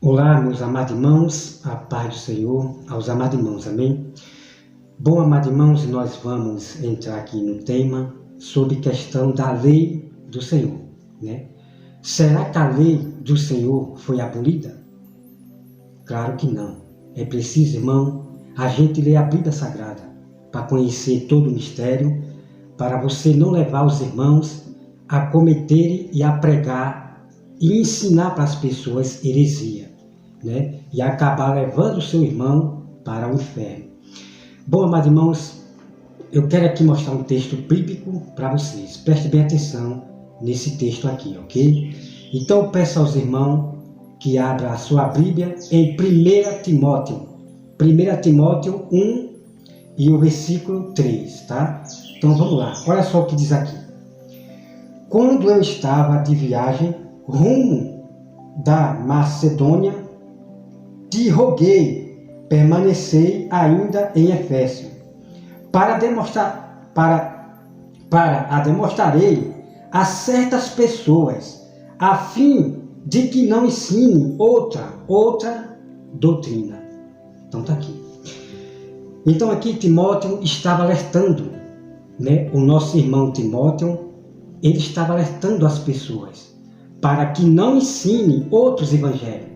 Olá, meus amados irmãos, a paz do Senhor aos amados irmãos, amém? Bom, amados irmãos, nós vamos entrar aqui no tema sobre questão da lei do Senhor, né? Será que a lei do Senhor foi abolida? Claro que não. É preciso, irmão, a gente ler a Bíblia Sagrada para conhecer todo o mistério, para você não levar os irmãos a cometerem e a pregar e ensinar para as pessoas heresia, né? E acabar levando o seu irmão para o inferno. Bom, amados irmãos, eu quero aqui mostrar um texto bíblico para vocês. Preste bem atenção nesse texto aqui, ok? Então eu peço aos irmãos que abram a sua Bíblia em 1 Timóteo. 1 Timóteo 1 e o versículo 3, tá? Então vamos lá, olha só o que diz aqui. Quando eu estava de viagem rumo da Macedônia, te roguei, permanecei ainda em Éfeso, demonstrarei a certas pessoas, a fim de que não ensinem outra doutrina. Então está aqui. Então aqui Timóteo estava alertando, né? O nosso irmão Timóteo, ele estava alertando as pessoas para que não ensinem outros evangelhos.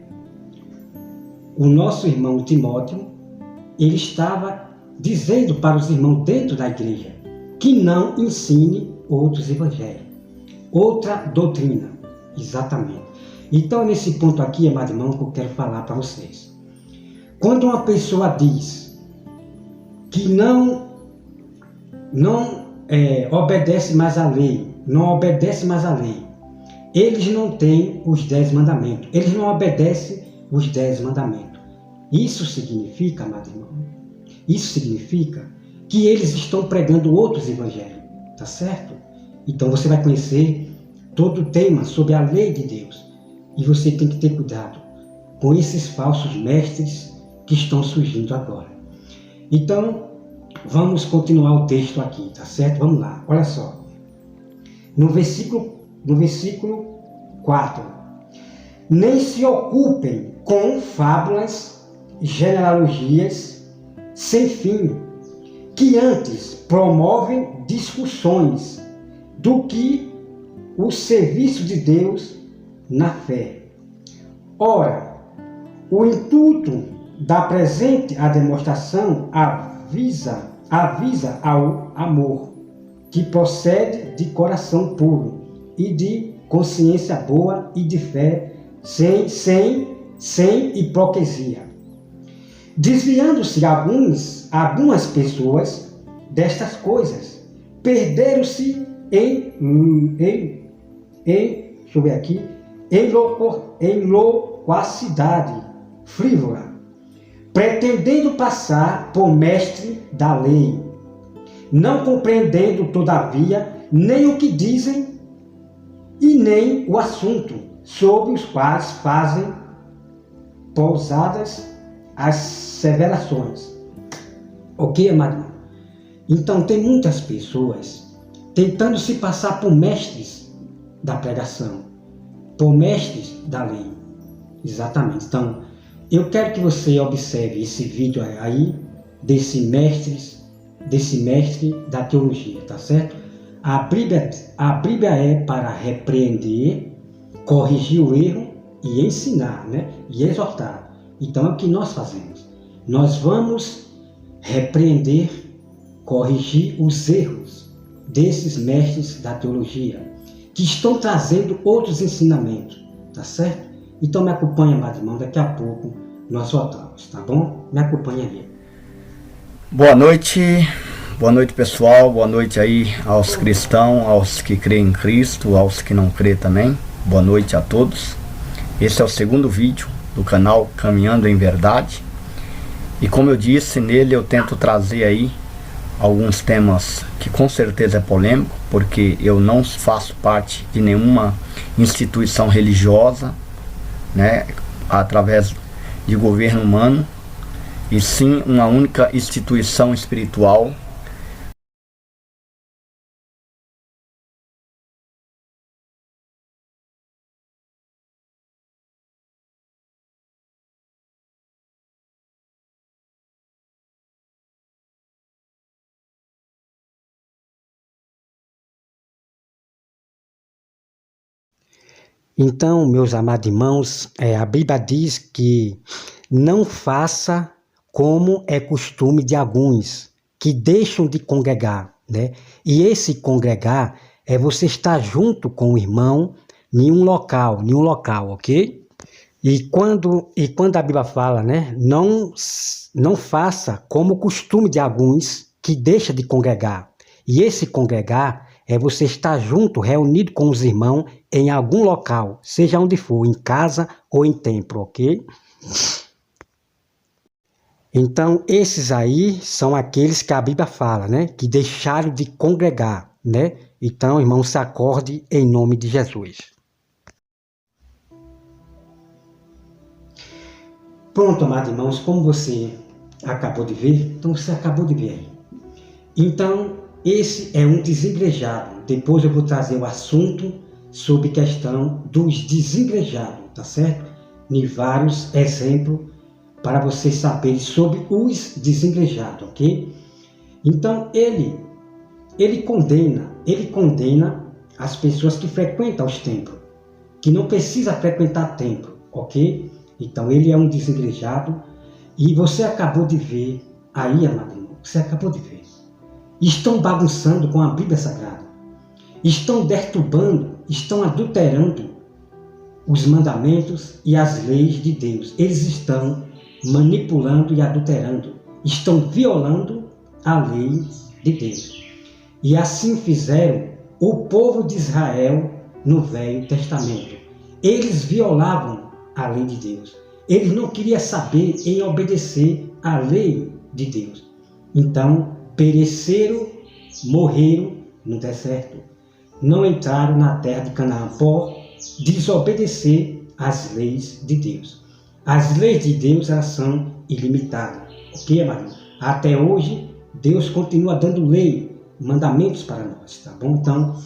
O nosso irmão Timóteo, ele estava dizendo para os irmãos dentro da igreja que não ensine outros evangelhos, outra doutrina, exatamente. Então, nesse ponto aqui, amado irmão, que eu quero falar para vocês. Quando uma pessoa diz que não obedece mais à lei, eles não têm os 10 mandamentos, eles não obedecem os 10 mandamentos. Isso significa, amado irmão, que eles estão pregando outros evangelhos, tá certo? Então você vai conhecer todo o tema sobre a lei de Deus. E você tem que ter cuidado com esses falsos mestres que estão surgindo agora. Então, vamos continuar o texto aqui, tá certo? Vamos lá, olha só. No versículo 4. Nem se ocupem com fábulas, genealogias sem fim, que antes promovem discussões do que o serviço de Deus na fé. Ora, o intuito da presente a demonstração avisa ao amor, que procede de coração puro e de consciência boa e de fé, sem hipocrisia. Desviando-se algumas pessoas destas coisas, perderam-se em loquacidade frívola, pretendendo passar por mestre da lei, não compreendendo, todavia, nem o que dizem e nem o assunto sobre os quais fazem pousadas as severações. Ok, amado? Então, tem muitas pessoas tentando se passar por mestres da pregação, por mestres da lei. Exatamente. Então, eu quero que você observe esse vídeo aí, desse mestre da teologia, tá certo? A Bíblia é para repreender, corrigir o erro e ensinar, né? E exortar. Então, é o que nós fazemos. Nós vamos repreender, corrigir os erros desses mestres da teologia, que estão trazendo outros ensinamentos, tá certo? Então me acompanha, amado irmão, daqui a pouco nós voltamos, tá bom? Me acompanha aí. Boa noite pessoal, boa noite aí aos cristãos, aos que creem em Cristo, aos que não creem também, boa noite a todos. Esse é o segundo vídeo do canal Caminhando em Verdade, e como eu disse, nele eu tento trazer aí alguns temas que com certeza é polêmico, porque eu não faço parte de nenhuma instituição religiosa, né, através de governo humano, e sim uma única instituição espiritual Então, meus amados irmãos, a Bíblia diz que não faça como é costume de alguns que deixam de congregar, né? E esse congregar é você estar junto com o irmão em um local, ok? E quando a Bíblia fala, né? Não faça como o costume de alguns que deixam de congregar. E esse congregar é você estar junto, reunido com os irmãos em algum local, seja onde for, em casa ou em templo, ok? Então, esses aí são aqueles que a Bíblia fala, né? Que deixaram de congregar, né? Então, irmão, se acorde em nome de Jesus. Pronto, amados irmãos, como você acabou de ver, então você acabou de ver aí. Então, esse é um desigrejado. Depois eu vou trazer o assunto sobre questão dos desigrejados, tá certo? Em vários exemplos para vocês saberem sobre os desigrejados, ok? Então, ele condena as pessoas que frequentam os templos, que não precisa frequentar templo, ok? Então, ele é um desigrejado e você acabou de ver aí, amado irmão, você acabou de ver. Estão bagunçando com a Bíblia Sagrada, estão perturbando, estão adulterando os mandamentos e as leis de Deus. Eles estão manipulando e adulterando, estão violando a lei de Deus. E assim fizeram o povo de Israel no Velho Testamento. Eles violavam a lei de Deus. Eles não queriam saber em obedecer a lei de Deus. Então, pereceram, morreram no deserto. Não entraram na terra de Canaã por desobedecer às leis de Deus. As leis de Deus, elas são ilimitadas. Ok, amado? Até hoje, Deus continua dando lei, mandamentos para nós, tá bom? Então,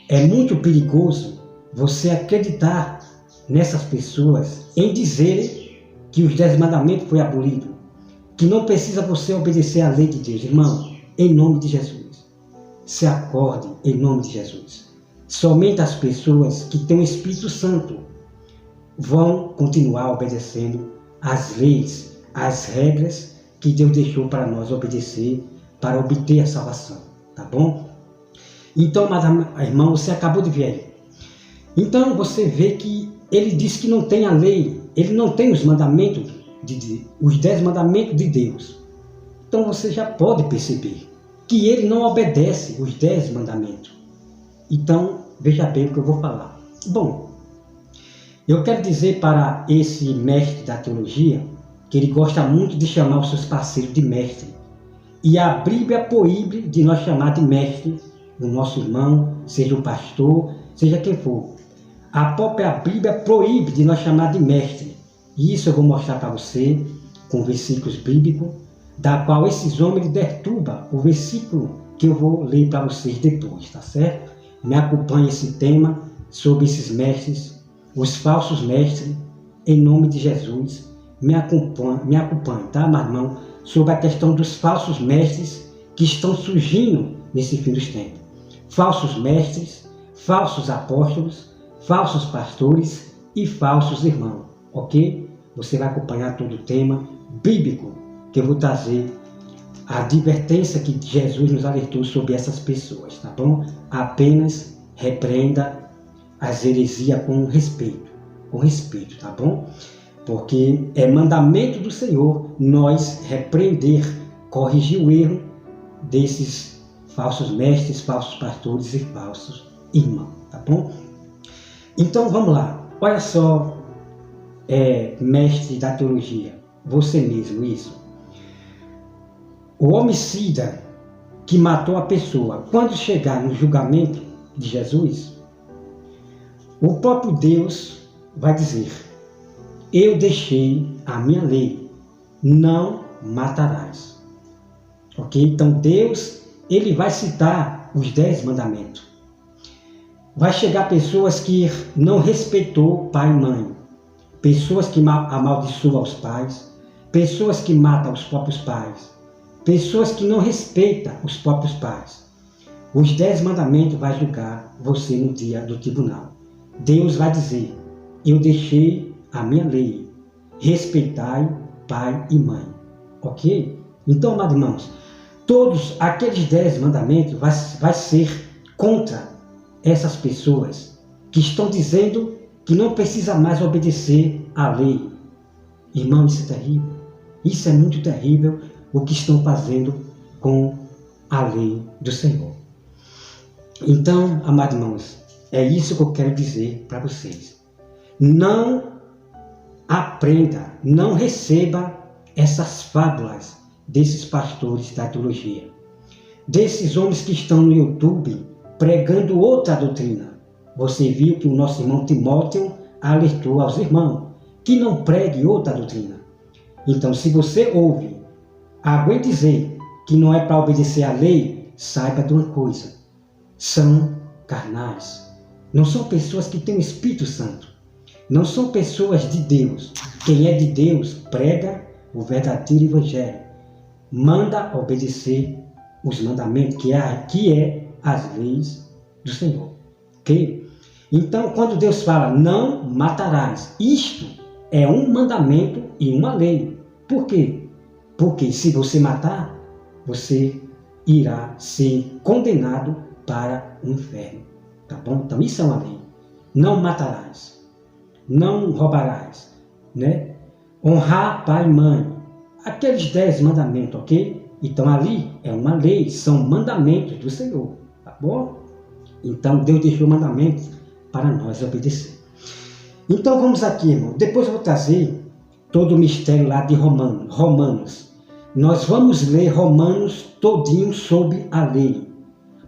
é muito perigoso você acreditar nessas pessoas em dizerem que os 10 mandamentos foi abolido, que não precisa você obedecer à lei de Deus. Irmão, em nome de Jesus, se acorde em nome de Jesus. Somente as pessoas que têm o Espírito Santo vão continuar obedecendo às leis, às regras que Deus deixou para nós obedecer para obter a salvação, tá bom? Então, irmão, você acabou de ver aí. Então, você vê que ele diz que não tem a lei, ele não tem os mandamentos, os 10 mandamentos de Deus. Então, você já pode perceber que ele não obedece os 10 mandamentos. Então, veja bem o que eu vou falar. Bom, eu quero dizer para esse mestre da teologia que ele gosta muito de chamar os seus parceiros de mestre. E a Bíblia proíbe de nós chamar de mestre o nosso irmão, seja o pastor, seja quem for. A própria Bíblia proíbe de nós chamar de mestre. E isso eu vou mostrar para você com versículos bíblicos, da qual esses homens perturbam o versículo que eu vou ler para vocês depois, tá certo? Me acompanhe esse tema sobre esses mestres, os falsos mestres, em nome de Jesus. Me acompanhe, tá, meu irmão? Sobre a questão dos falsos mestres que estão surgindo nesse fim dos tempos. Falsos mestres, falsos apóstolos, falsos pastores e falsos irmãos, ok? Você vai acompanhar todo o tema bíblico que eu vou trazer, a advertência que Jesus nos alertou sobre essas pessoas, tá bom? Apenas repreenda as heresias com respeito, tá bom? Porque é mandamento do Senhor nós repreender, corrigir o erro desses falsos mestres, falsos pastores e falsos irmãos, tá bom? Então vamos lá, olha só, mestre da teologia, você mesmo, isso. O homicida que matou a pessoa, quando chegar no julgamento de Jesus, o próprio Deus vai dizer: eu deixei a minha lei, não matarás. Ok? Então Deus, ele vai citar os 10 mandamentos. Vai chegar pessoas que não respeitou pai e mãe, pessoas que amaldiçoam os pais, pessoas que matam os próprios pais, pessoas que não respeitam os próprios pais. Os 10 mandamentos vai julgar você no dia do tribunal. Deus vai dizer: eu deixei a minha lei. Respeitai pai e mãe. Ok? Então, amados irmãos, todos aqueles 10 mandamentos vai ser contra essas pessoas que estão dizendo que não precisa mais obedecer à lei. Irmão, isso é terrível. Isso é muito terrível o que estão fazendo com a lei do Senhor. Então, amados irmãos, é isso que eu quero dizer para vocês. Não aprenda, não receba essas fábulas desses pastores da teologia, desses homens que estão no YouTube pregando outra doutrina. Você viu que o nosso irmão Timóteo alertou aos irmãos que não pregue outra doutrina. Então, se você ouve alguém dizer que não é para obedecer à lei, saiba de uma coisa: são carnais. Não são pessoas que têm o Espírito Santo. Não são pessoas de Deus. Quem é de Deus prega o verdadeiro Evangelho. Manda obedecer os mandamentos, que é as leis do Senhor. Ok? Então, quando Deus fala, não matarás, isto é um mandamento e uma lei. Por quê? Porque se você matar, você irá ser condenado para o inferno. Tá bom? Então, isso é uma lei. Não matarás. Não roubarás. Né? Honrar pai e mãe. Aqueles 10 mandamentos, ok? Então, ali é uma lei, são mandamentos do Senhor. Tá bom? Então, Deus deixou mandamentos para nós obedecer. Então, vamos aqui, irmão. Depois eu vou trazer todo o mistério lá de Romanos. Nós vamos ler Romanos todinho sobre a lei.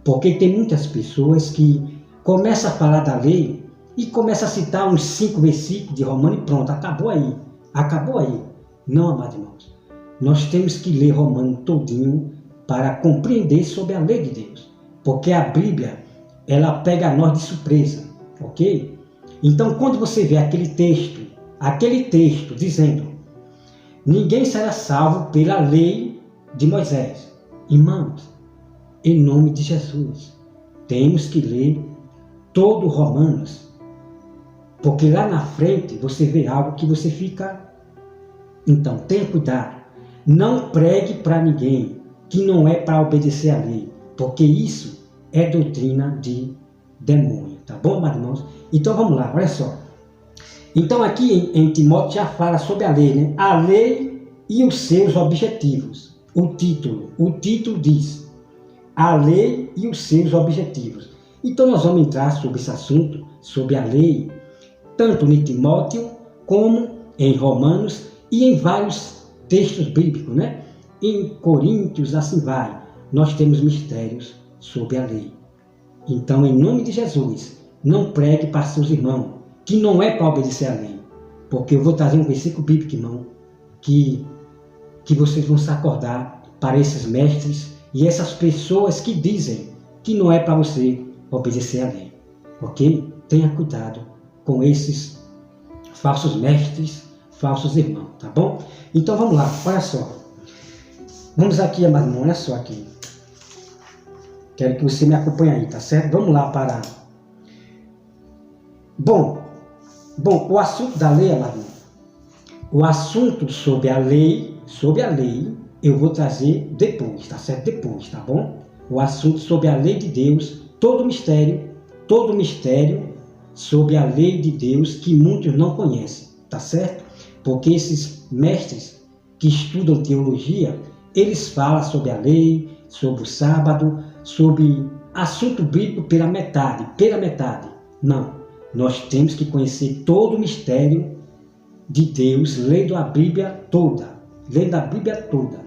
Porque tem muitas pessoas que começam a falar da lei e começam a citar uns 5 versículos de Romanos e pronto, acabou aí. Acabou aí. Não, amados irmãos. Nós temos que ler Romanos todinho para compreender sobre a lei de Deus. Porque a Bíblia, ela pega nós de surpresa. Ok? Então, quando você vê aquele texto dizendo: ninguém será salvo pela lei de Moisés. Irmãos, em nome de Jesus, temos que ler todo Romanos, porque lá na frente você vê algo que você fica... Então, tenha cuidado. Não pregue para ninguém que não é para obedecer à lei, porque isso é doutrina de demônio. Tá bom, meus irmãos? Então, vamos lá, olha só. Então, aqui em Timóteo já fala sobre a lei, né? A lei e os seus objetivos. O título diz: a lei e os seus objetivos. Então, nós vamos entrar sobre esse assunto, sobre a lei, tanto em Timóteo, como em Romanos e em vários textos bíblicos, né? Em Coríntios, assim vai. Nós temos mistérios sobre a lei. Então, em nome de Jesus, não pregue para seus irmãos que não é para obedecer à lei. Porque eu vou trazer um versículo bíblico, irmão, que vocês vão se acordar para esses mestres e essas pessoas que dizem que não é para você obedecer à lei. Ok? Tenha cuidado com esses falsos mestres, falsos irmãos, tá bom? Então vamos lá, olha só. Vamos aqui, amado irmão, olha só aqui. Quero que você me acompanhe aí, tá certo? Vamos lá para... Bom, o assunto da lei, amado irmão, o assunto sobre a lei, eu vou trazer depois, tá certo? Depois, tá bom? O assunto sobre a lei de Deus, todo mistério sobre a lei de Deus que muitos não conhecem, tá certo? Porque esses mestres que estudam teologia, eles falam sobre a lei, sobre o sábado, sobre assunto bíblico pela metade. Não, nós temos que conhecer todo o mistério de Deus, lendo a Bíblia toda,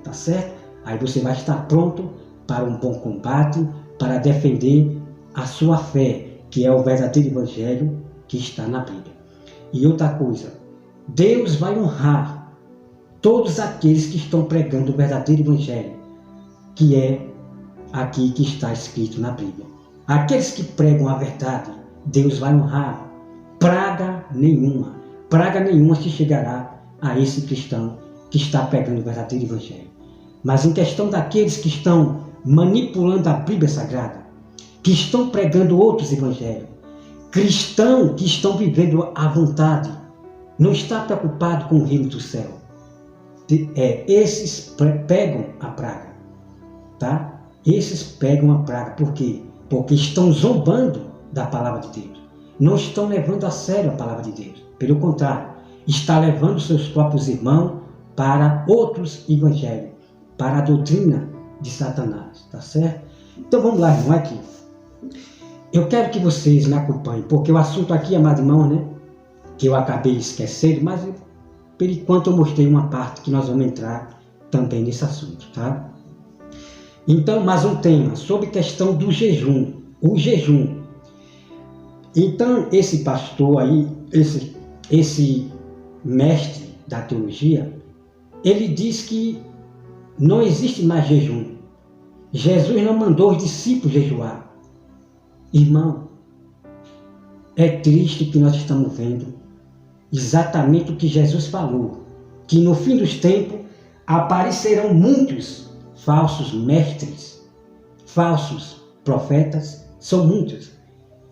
tá certo? Aí você vai estar pronto para um bom combate, para defender a sua fé, que é o verdadeiro Evangelho que está na Bíblia. E outra coisa, Deus vai honrar todos aqueles que estão pregando o verdadeiro Evangelho, que é aqui que está escrito na Bíblia. Aqueles que pregam a verdade, Deus vai honrar. Praga nenhuma se chegará a esse cristão que está pregando o verdadeiro Evangelho. Mas em questão daqueles que estão manipulando a Bíblia Sagrada, que estão pregando outros evangelhos, cristão que estão vivendo à vontade, não está preocupado com o reino do céu. Esses pegam a praga, tá? Esses pegam a praga. Por quê? Porque estão zombando da palavra de Deus. Não estão levando a sério a palavra de Deus. Pelo contrário, está levando seus próprios irmãos para outros evangelhos, para a doutrina de Satanás, tá certo? Então vamos lá, irmão, aqui. Eu quero que vocês me acompanhem, porque o assunto aqui, amado irmão, né, que eu acabei esquecendo, mas por enquanto eu mostrei uma parte que nós vamos entrar também nesse assunto, tá? Então, mais um tema sobre questão do jejum, o jejum. Então, esse pastor aí, esse mestre da teologia, ele diz que não existe mais jejum. Jesus não mandou os discípulos jejuar. Irmão, é triste que nós estamos vendo exatamente o que Jesus falou, que no fim dos tempos aparecerão muitos falsos mestres, falsos profetas, são muitos.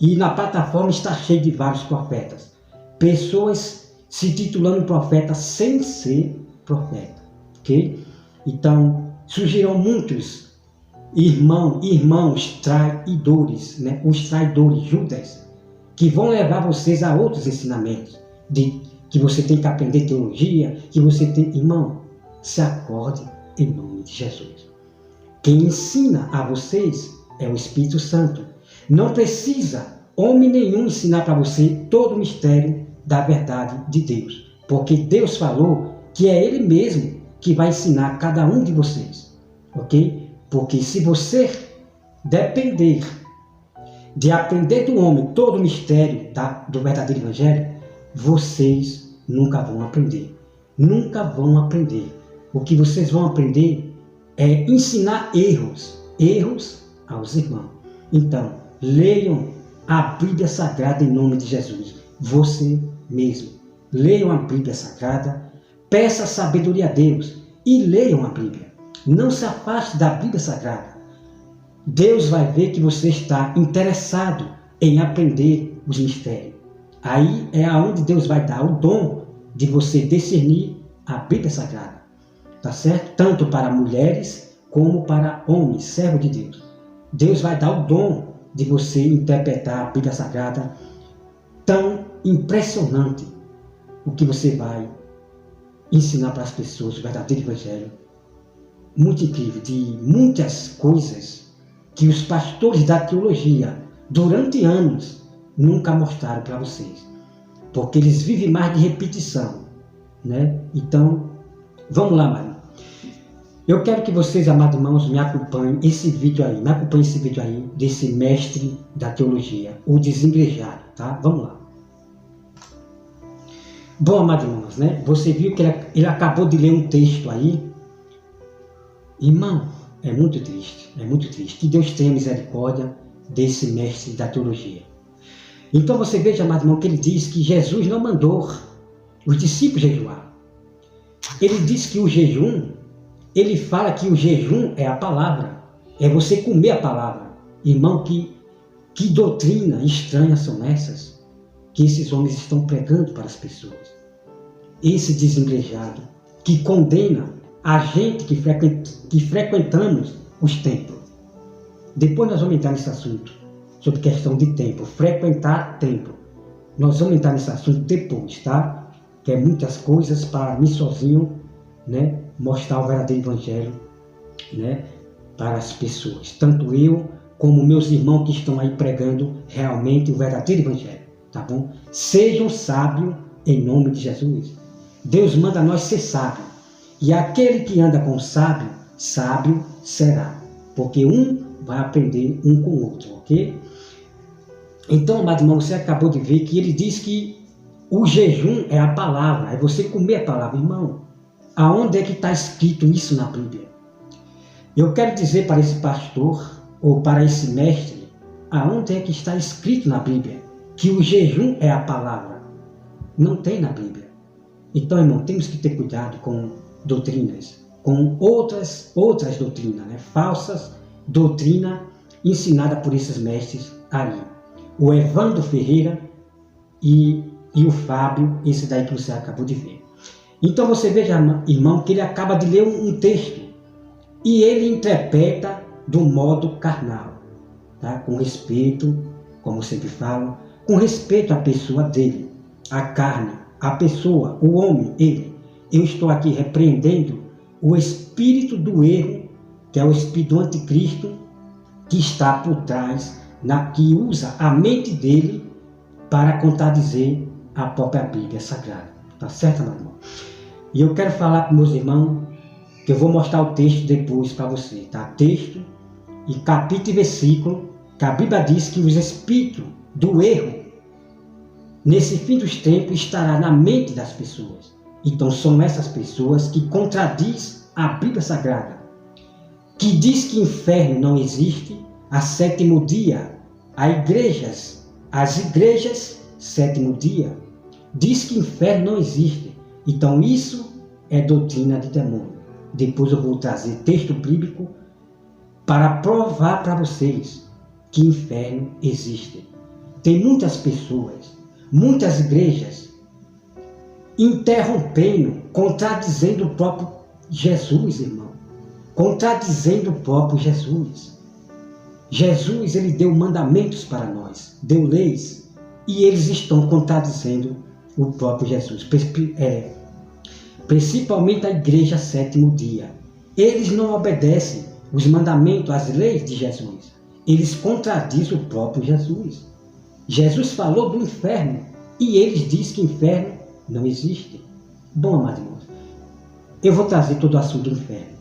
E na plataforma está cheio de vários profetas. Pessoas se titulando profeta sem ser profeta, ok? Então, surgirão muitos irmãos traidores, né? Os traidores, Judas, que vão levar vocês a outros ensinamentos, de que você tem que aprender teologia, que você tem... Irmão, se acorde em nome de Jesus. Quem ensina a vocês é o Espírito Santo. Não precisa homem nenhum ensinar para você todo o mistério da verdade de Deus, porque Deus falou que é Ele mesmo que vai ensinar cada um de vocês, ok? Porque se você depender de aprender do homem todo o mistério do verdadeiro evangelho, vocês nunca vão aprender. Nunca vão aprender. O que vocês vão aprender é ensinar erros aos irmãos. Então, leiam a Bíblia Sagrada em nome de Jesus. Você mesmo. Leiam a Bíblia Sagrada, peça sabedoria a Deus e leiam a Bíblia. Não se afaste da Bíblia Sagrada. Deus vai ver que você está interessado em aprender os mistérios. Aí é aonde Deus vai dar o dom de você discernir a Bíblia Sagrada. Tá certo? Tanto para mulheres como para homens, servos de Deus. Deus vai dar o dom de você interpretar a Bíblia Sagrada, tão impressionante o que você vai ensinar para as pessoas o verdadeiro evangelho. Muito incrível, de muitas coisas que os pastores da teologia durante anos nunca mostraram para vocês, porque eles vivem mais de repetição, né? Então, vamos lá, Maria. Eu quero que vocês, amados irmãos, me acompanhem esse vídeo aí, desse mestre da teologia, o desengrejado, tá? Vamos lá. Bom, amados irmãos, né? Você viu que ele acabou de ler um texto aí. Irmão, é muito triste. Que Deus tenha misericórdia desse mestre da teologia. Então você veja, amado irmão, que ele diz que Jesus não mandou os discípulos jejuar. Ele diz que o jejum, ele fala que o jejum é a palavra, é você comer a palavra. Irmão, que doutrina estranha são essas que esses homens estão pregando para as pessoas. Esse desengrejado que condena a gente que frequentamos os templos. Depois nós vamos entrar nesse assunto, sobre questão de templo, frequentar templo. Nós vamos entrar nesse assunto depois, tá? Que é muitas coisas para mim sozinho, né? Mostrar o verdadeiro evangelho, né? Para as pessoas. Tanto eu como meus irmãos que estão aí pregando realmente o verdadeiro evangelho, tá bom? Sejam sábios em nome de Jesus. Deus manda nós ser sábios. E aquele que anda com o sábio, sábio será. Porque um vai aprender um com o outro, ok? Então, amado irmão, você acabou de ver que ele diz que o jejum é a palavra, é você comer a palavra. Irmão, aonde é que está escrito isso na Bíblia? Eu quero dizer para esse pastor, ou para esse mestre, aonde é que está escrito na Bíblia que o jejum é a palavra? Não tem na Bíblia. Então, irmão, temos que ter cuidado com doutrinas, com outras doutrinas, né? Falsas doutrinas ensinadas por esses mestres aí. o Evandro Ferreira e o Fábio, esse daí que você acabou de ver. Então você veja, irmão, que ele acaba de ler um texto e ele interpreta do modo carnal, tá? Com respeito, como eu sempre falo, com respeito à pessoa dele, à carne, à pessoa, o homem, ele. Eu estou aqui repreendendo o espírito do erro, que é o espírito do anticristo, que está por trás, que usa a mente dele para contradizer a própria Bíblia Sagrada. Tá certo, meu irmão? E eu quero falar para meus irmãos, que eu vou mostrar o texto depois para você, tá? Texto e capítulo e versículo, que a Bíblia diz que os espíritos do erro, nesse fim dos tempos, estará na mente das pessoas. Então são essas pessoas que contradiz a Bíblia Sagrada, que diz que inferno não existe, a sétimo dia, as igrejas, sétimo dia, diz que inferno não existe. Então isso é doutrina de demônio. Depois eu vou trazer texto bíblico para provar para vocês que inferno existe. Tem muitas pessoas, muitas igrejas interrompendo, contradizendo o próprio Jesus, irmão. Contradizendo o próprio Jesus. Jesus, ele deu mandamentos para nós, deu leis, e eles estão contradizendo o próprio Jesus. Principalmente a igreja sétimo dia. Eles não obedecem os mandamentos, as leis de Jesus. Eles contradizem o próprio Jesus. Jesus falou do inferno e eles dizem que inferno não existe. Bom, amados irmãos, eu vou trazer todo o assunto do inferno.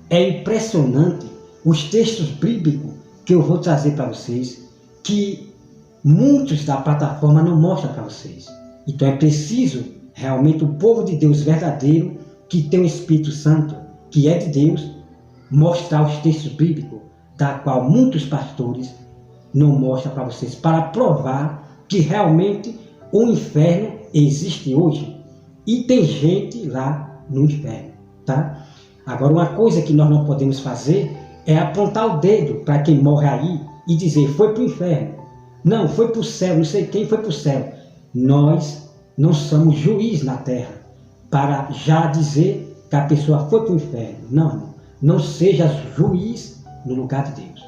É impressionante os textos bíblicos que eu vou trazer para vocês, que muitos da plataforma não mostram para vocês. Então é preciso realmente o povo de Deus verdadeiro, que tem o Espírito Santo, que é de Deus, mostrar os textos bíblicos, da qual muitos pastores não mostram para vocês, para provar que realmente o inferno existe hoje. E tem gente lá no inferno, tá? Agora, uma coisa que nós não podemos fazer é apontar o dedo para quem morre aí e dizer, foi para o inferno. Não, foi para o céu, não sei quem foi para o céu. Nós não somos juiz na terra para já dizer que a pessoa foi para o inferno. Não, não seja juiz no lugar de Deus.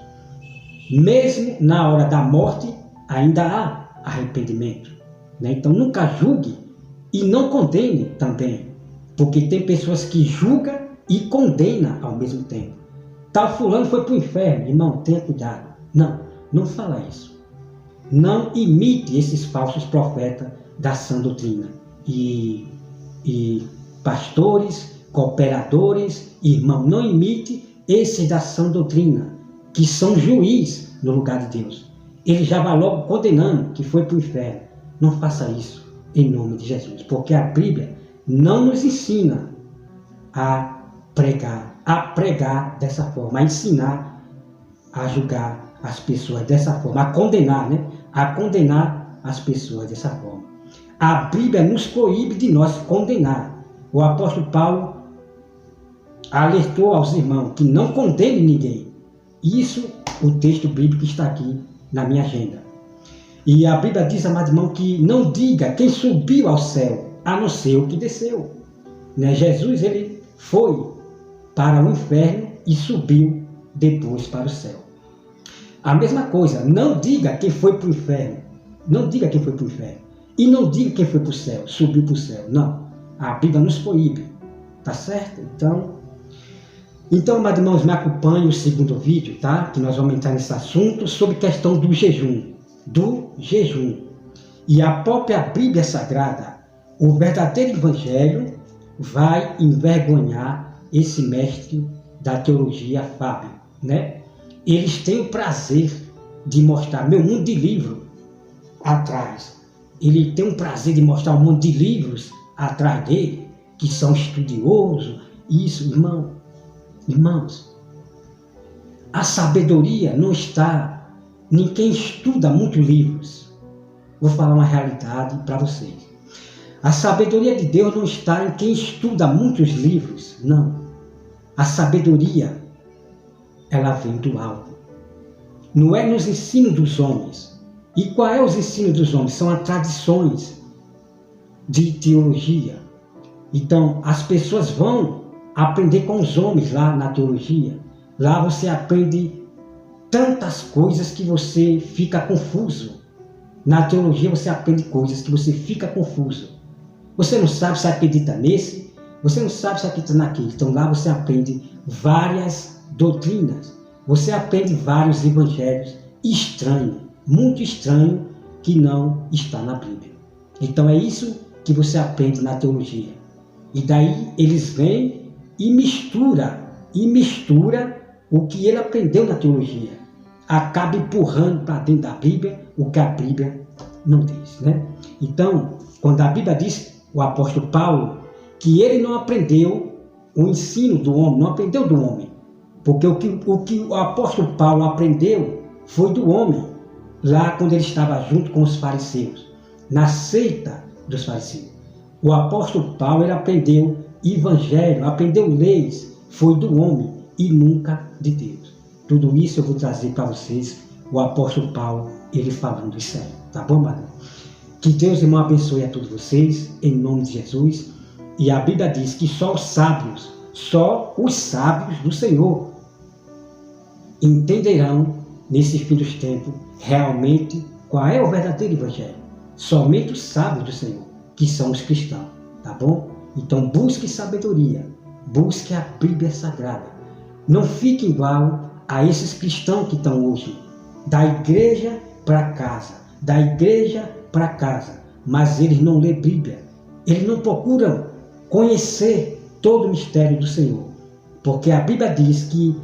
Mesmo na hora da morte, ainda há arrependimento, né? Então nunca julgue e não condene também, porque tem pessoas que julgam e condenam ao mesmo tempo. Tal fulano foi para o inferno. Irmão, tenha cuidado. Não fala isso. Não imite esses falsos profetas da sã doutrina. E pastores, cooperadores, irmão, não imite esses da sã doutrina, que são juiz no lugar de Deus. Ele já vai logo condenando que foi para o inferno. Não faça isso em nome de Jesus, porque a Bíblia não nos ensina a pregar dessa forma, a ensinar a julgar as pessoas dessa forma, a condenar, né? A condenar as pessoas dessa forma. A Bíblia nos proíbe de nós condenar. O apóstolo Paulo alertou aos irmãos que não condene ninguém. Isso, o texto bíblico está aqui na minha agenda. E a Bíblia diz, amado irmão, que não diga quem subiu ao céu, a não ser o que desceu. Né? Jesus, ele foi para o inferno e subiu depois para o céu. A mesma coisa, não diga quem foi para o inferno. Não diga quem foi para o inferno. E não diga quem foi para o céu, subiu para o céu. Não, a Bíblia nos proíbe. Tá certo? Então, amados irmãos, me acompanhe o segundo vídeo, tá? Que nós vamos entrar nesse assunto sobre questão do jejum. Do jejum. E a própria Bíblia Sagrada, o verdadeiro Evangelho, vai envergonhar esse mestre da teologia, Fábio, né? Eles têm o prazer de mostrar meu mundo de livro atrás. Ele tem o prazer de mostrar um monte de livros atrás dele, que são estudiosos. Isso, irmãos, a sabedoria não está em quem estuda muitos livros. Vou falar uma realidade para vocês. A sabedoria de Deus não está em quem estuda muitos livros, não. A sabedoria, ela vem do alto. Não é nos ensinos dos homens, E qual é os ensinos dos homens? São as tradições de teologia. Então, as pessoas vão aprender com os homens lá na teologia. Lá você aprende tantas coisas que você fica confuso. Na teologia você aprende coisas que você fica confuso. Você não sabe se acredita nesse, você não sabe se acredita naquele. Então lá você aprende várias doutrinas. Você aprende vários evangelhos estranhos, muito estranhos, que não está na Bíblia. Então é isso que você aprende na teologia. E daí eles vêm e mistura o que ele aprendeu na teologia. Acaba empurrando para dentro da Bíblia o que a Bíblia não diz, né? Então, quando a Bíblia diz, o apóstolo Paulo, que ele não aprendeu o ensino do homem, não aprendeu do homem. Porque o que o apóstolo Paulo aprendeu foi do homem, lá quando ele estava junto com os fariseus, na seita dos fariseus. O apóstolo Paulo, ele aprendeu evangelho, aprendeu leis, foi do homem e nunca de Deus. Tudo isso eu vou trazer para vocês, o apóstolo Paulo, ele falando isso aí, tá bom, mano? Que Deus, irmão, abençoe a todos vocês, em nome de Jesus. E a Bíblia diz que só os sábios do Senhor entenderão, nesse fim dos tempos, realmente qual é o verdadeiro evangelho. Somente os sábios do Senhor, que são os cristãos, tá bom? Então busque sabedoria, busque a Bíblia Sagrada. Não fique igual a esses cristãos que estão hoje, da igreja para casa, da igreja para casa, mas eles não lêem Bíblia, eles não procuram conhecer todo o mistério do Senhor, porque a Bíblia diz que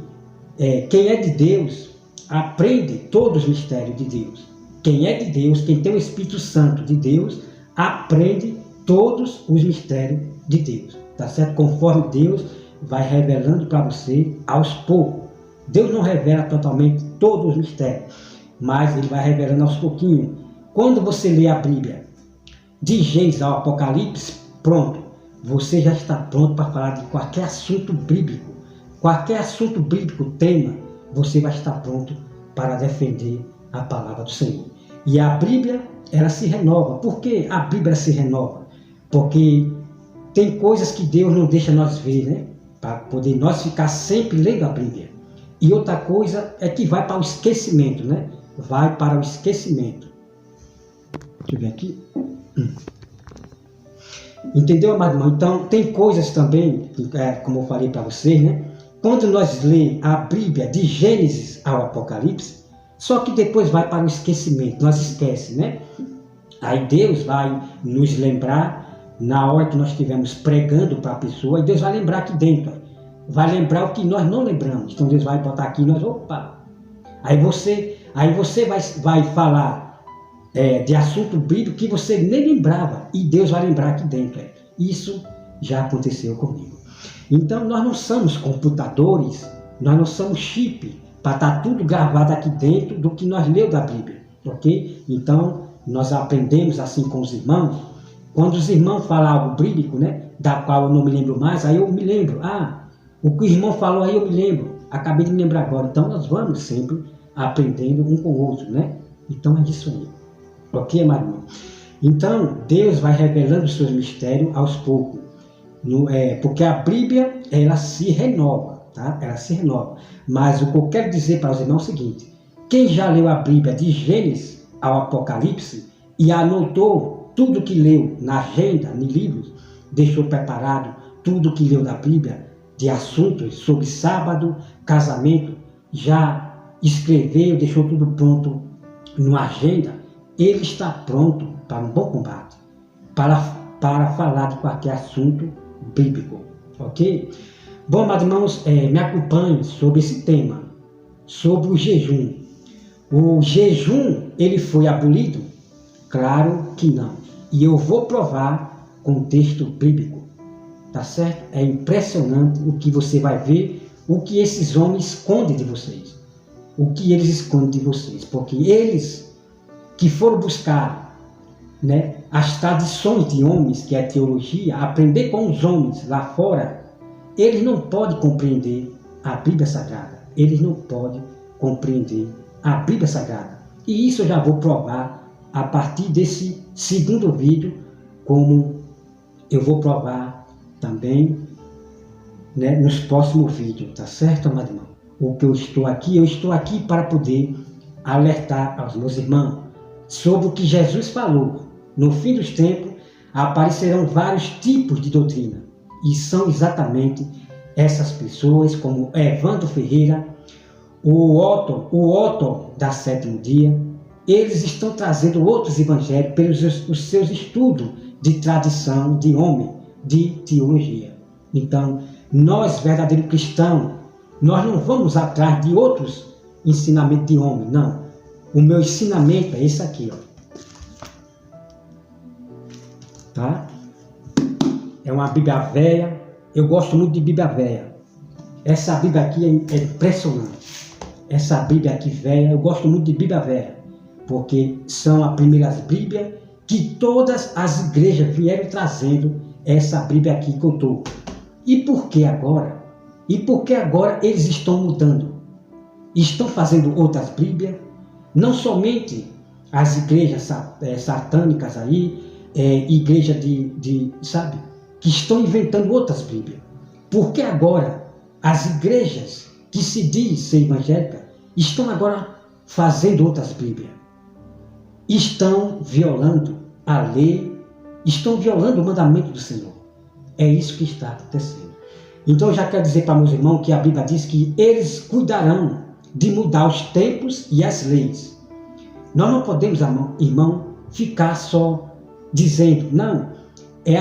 quem é de Deus aprende todos os mistérios de Deus. Quem é de Deus, quem tem o Espírito Santo de Deus, aprende todos os mistérios de Deus, tá certo? Conforme Deus vai revelando para você aos poucos. Deus não revela totalmente todos os mistérios, mas ele vai revelando aos pouquinhos. Quando você lê a Bíblia, de Gênesis ao Apocalipse, pronto, você já está pronto para falar de qualquer assunto bíblico. Qualquer assunto bíblico, tema, você vai estar pronto para defender a palavra do Senhor. E a Bíblia, ela se renova. Por que a Bíblia se renova? Porque tem coisas que Deus não deixa nós ver, né? Para poder nós ficar sempre lendo a Bíblia. E outra coisa é que vai para o esquecimento, né? Vai para o esquecimento. Deixa eu ver aqui. Entendeu, amado irmão? Então, tem coisas também, como eu falei para vocês, né? Quando nós lemos a Bíblia de Gênesis ao Apocalipse, só que depois vai para o esquecimento, nós esquecemos, né? Aí Deus vai nos lembrar, na hora que nós estivermos pregando para a pessoa, e Deus vai lembrar aqui dentro, vai lembrar o que nós não lembramos. Então Deus vai botar aqui e nós, opa! Aí você vai falar de assunto bíblico que você nem lembrava, e Deus vai lembrar aqui dentro. Isso já aconteceu comigo. Então nós não somos computadores, nós não somos chip, para estar tudo gravado aqui dentro do que nós lemos da Bíblia, ok? Então nós aprendemos assim com os irmãos. Quando os irmãos falam algo bíblico, né, da qual eu não me lembro mais, aí eu me lembro, o que o irmão falou aí eu me lembro, acabei de me lembrar agora. Então nós vamos sempre aprendendo um com o outro, né? Então é isso aí, ok, amado irmão? Então Deus vai revelando os seus mistérios aos poucos, porque a Bíblia, ela se renova, tá? Ela se renova. Mas o que eu quero dizer para os irmãos é o seguinte: quem já leu a Bíblia de Gênesis ao Apocalipse e anotou tudo que leu na agenda, em livros, deixou preparado tudo que leu da Bíblia, de assuntos sobre sábado, casamento, já escreveu, deixou tudo pronto numa agenda, ele está pronto para um bom combate, para falar de qualquer assunto bíblico, ok? Bom, amados irmãos, me acompanhem sobre esse tema, sobre o jejum. O jejum, ele foi abolido? Claro que não. E eu vou provar com o texto bíblico, tá certo? É impressionante o que você vai ver, o que esses homens escondem de vocês. O que eles escondem de vocês. Porque eles que foram buscar, né, as tradições de homens, que é a teologia, aprender com os homens lá fora, eles não podem compreender a Bíblia Sagrada. Eles não podem compreender a Bíblia Sagrada. E isso eu já vou provar a partir desse segundo vídeo, como eu vou provar também, né, nos próximos vídeos, tá certo, amado irmão? O que eu estou aqui para poder alertar aos meus irmãos sobre o que Jesus falou. No fim dos tempos, aparecerão vários tipos de doutrina, e são exatamente essas pessoas, como Evandro Ferreira, o Otto da Sétimo Dia. Eles estão trazendo outros evangelhos pelos os seus estudos de tradição, de homem, de teologia. Então, nós, verdadeiros cristãos, nós não vamos atrás de outros ensinamentos de homem, não. O meu ensinamento é esse aqui, ó. Tá? É uma Bíblia velha. Eu gosto muito de Bíblia velha. Essa Bíblia aqui é impressionante. Essa Bíblia aqui velha, eu gosto muito de Bíblia velha, porque são as primeiras Bíblias que todas as igrejas vieram trazendo essa Bíblia aqui que eu estou. E por que agora? E por que agora eles estão mudando? Estão fazendo outras Bíblias? Não somente as igrejas satânicas aí, igreja sabe, que estão inventando outras Bíblias. Por que agora as igrejas que se diz ser evangélicas estão agora fazendo outras Bíblias? Estão violando a lei, estão violando o mandamento do Senhor. É isso que está acontecendo. Então eu já quero dizer para meus irmãos que a Bíblia diz que eles cuidarão de mudar os tempos e as leis. Nós não podemos, irmão, ficar só dizendo, não,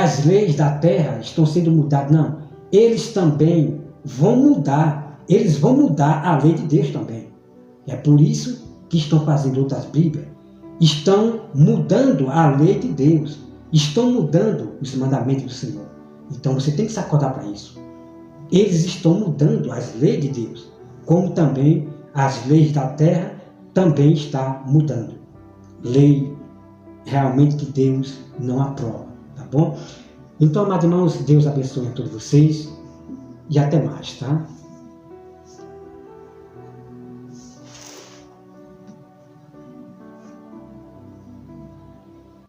as leis da terra estão sendo mudadas. Não, eles também vão mudar, eles vão mudar a lei de Deus também. É por isso que estão fazendo outras Bíblias. Estão mudando a lei de Deus, estão mudando os mandamentos do Senhor. Então você tem que se acordar para isso. Eles estão mudando as leis de Deus, como também as leis da terra também está mudando. Lei realmente que Deus não aprova, tá bom? Então, amados irmãos, Deus abençoe a todos vocês e até mais, tá?